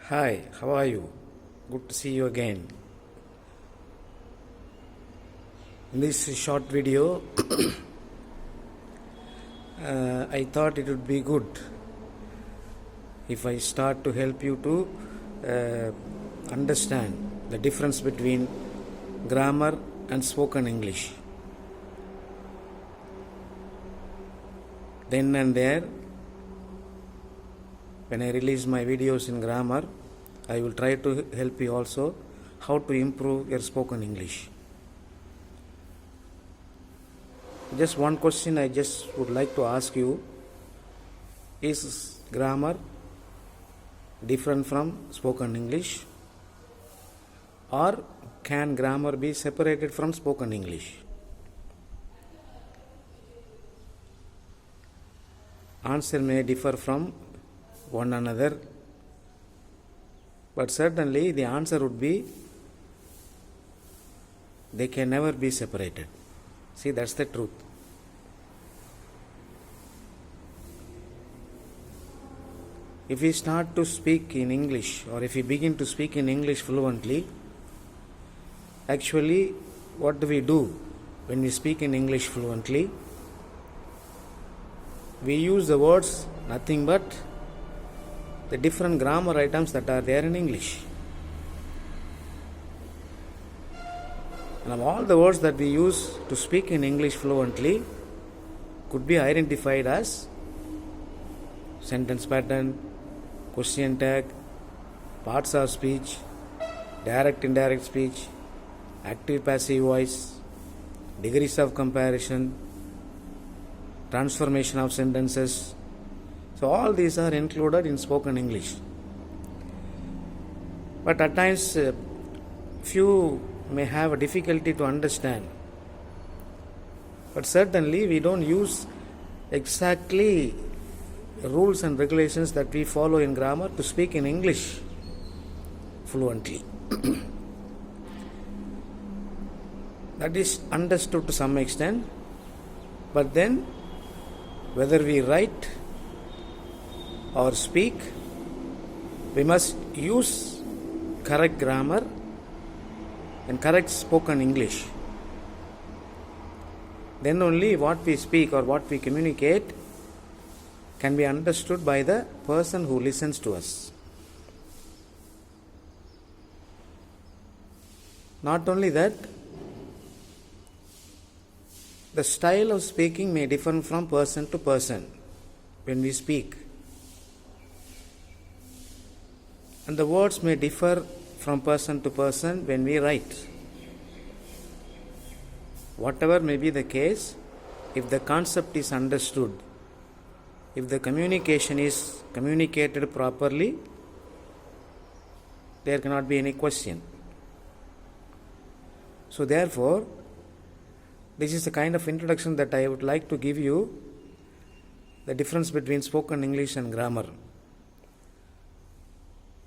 Hi, how are you? Good to see you again. In this short video, I thought it would be good if I start to help you to understand the difference between grammar and spoken English. Then and there, when I release my videos in grammar, I will try to help you also how to improve your spoken English. Just one question I just would like to ask you: is grammar different from spoken English, or can grammar be separated from spoken English? Answer may differ from one another, but certainly the answer would be they can never be separated. See, that's the truth. If we start to speak in English, or if we begin to speak in English fluently, actually what do we do when we speak in English fluently? We use the words nothing but the different grammar items that are there in English. And all the words that we use to speak in English fluently could be identified as sentence pattern, question tag, parts of speech, direct indirect speech, active passive voice, degrees of comparison, transformation of sentences. So all these are included in spoken English. But at times few may have a difficulty to understand. But certainly we don't use exactly rules and regulations that we follow in grammar to speak in English fluently. That is understood to some extent, but then whether we write or speak, we must use correct grammar and correct spoken English. Then only what we speak or what we communicate can be understood by the person who listens to us. Not only that, the style of speaking may differ from person to person when we speak. And the words may differ from person to person when we write. Whatever may be the case, if the concept is understood, if the communication is communicated properly, there cannot be any question. So therefore, this is the kind of introduction that I would like to give you, the difference between spoken English and grammar.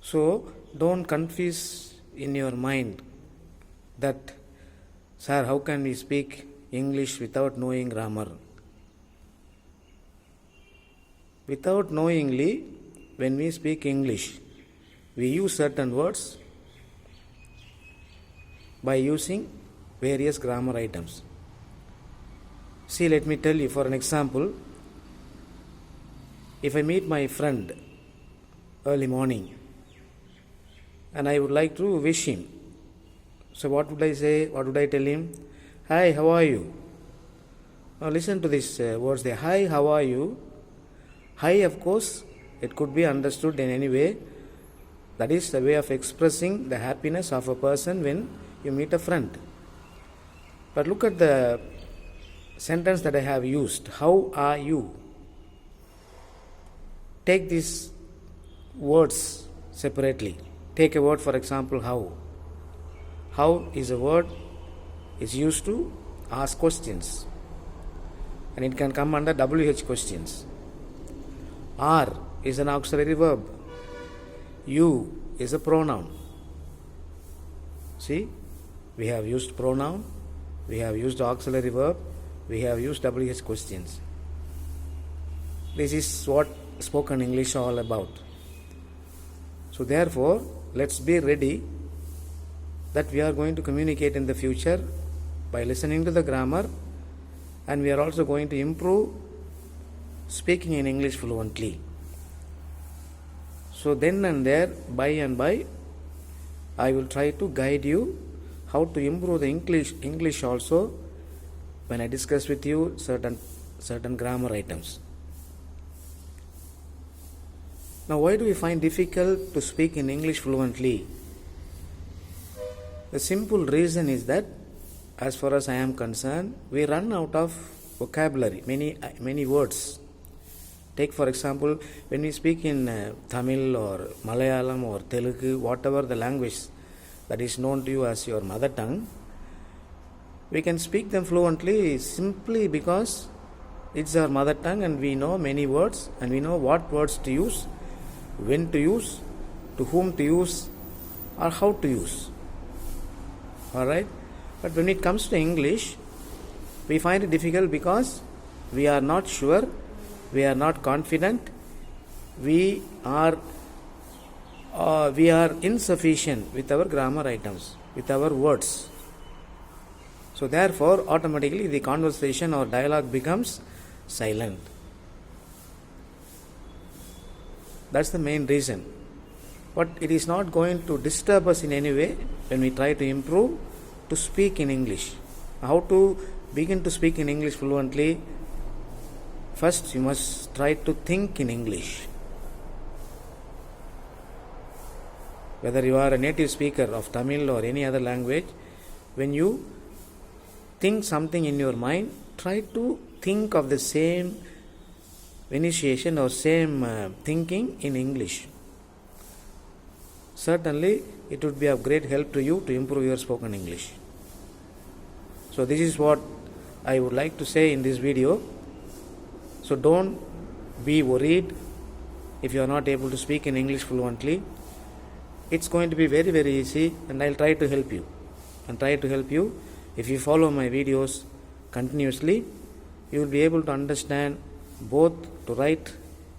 So don't confuse in your mind that, sir, how can we speak English without knowing grammar? Without knowingly, when we speak English, we use certain words by using various grammar items. See, let me tell you, for an example, if I meet my friend early morning and I would like to wish him, so what would I say? What would I tell him? Hi, how are you? Now listen to these words there. Hi, how are you? Hi, of course, it could be understood in any way. That is the way of expressing the happiness of a person when you meet a friend. But look at the sentence that I have used. How are you? Take these words separately. Take a word, for example, how. How is a word is used to ask questions, and it can come under WH questions. Are is an auxiliary verb. You is a pronoun. See, we have used pronoun, we have used auxiliary verb, we have used WH questions. This is what spoken English all about. So therefore, let's be ready that we are going to communicate in the future by listening to the grammar, and we are also going to improve speaking in English fluently. So then and there, by and by, I will try to guide you how to improve the English also when I discuss with you certain grammar items. Now, why do we find difficult to speak in English fluently? The simple reason is that, as far as I am concerned, we run out of vocabulary, many words. Take for example, when we speak in Tamil or Malayalam or Telugu, whatever the language that is known to you as your mother tongue, we can speak them fluently simply because it's our mother tongue and we know many words and we know what words to use, when to use, to whom to use, or how to use. Alright? But when it comes to English, we find it difficult because we are not sure, we are not confident, we are insufficient with our grammar items, with our words. So therefore, automatically the conversation or dialogue becomes silent. That's the main reason. But it is not going to disturb us in any way when we try to improve to speak in English. How to begin to speak in English fluently? First, you must try to think in English. Whether you are a native speaker of Tamil or any other language, when you think something in your mind, try to think of the same initiation or same thinking in English. Certainly, it would be of great help to you to improve your spoken English. So this is what I would like to say in this video. So don't be worried if you are not able to speak in English fluently. It's going to be very, very easy, and I'll try to help you. If you follow my videos continuously, you will be able to understand both to write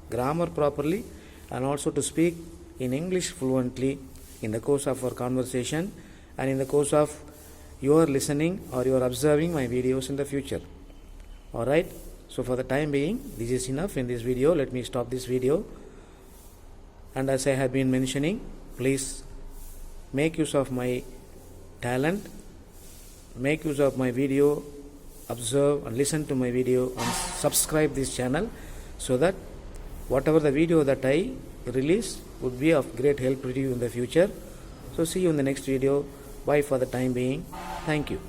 grammar properly and also to speak in English fluently in the course of our conversation and in the course of your listening or your observing my videos in the future. Alright, so for the time being, this is enough in this video. Let me stop this video. And as I have been mentioning, please make use of my talent, make use of my video, observe and listen to my video and subscribe this channel so that whatever the video that I release would be of great help to you in the future. So see you in the next video. Bye for the time being. Thank you.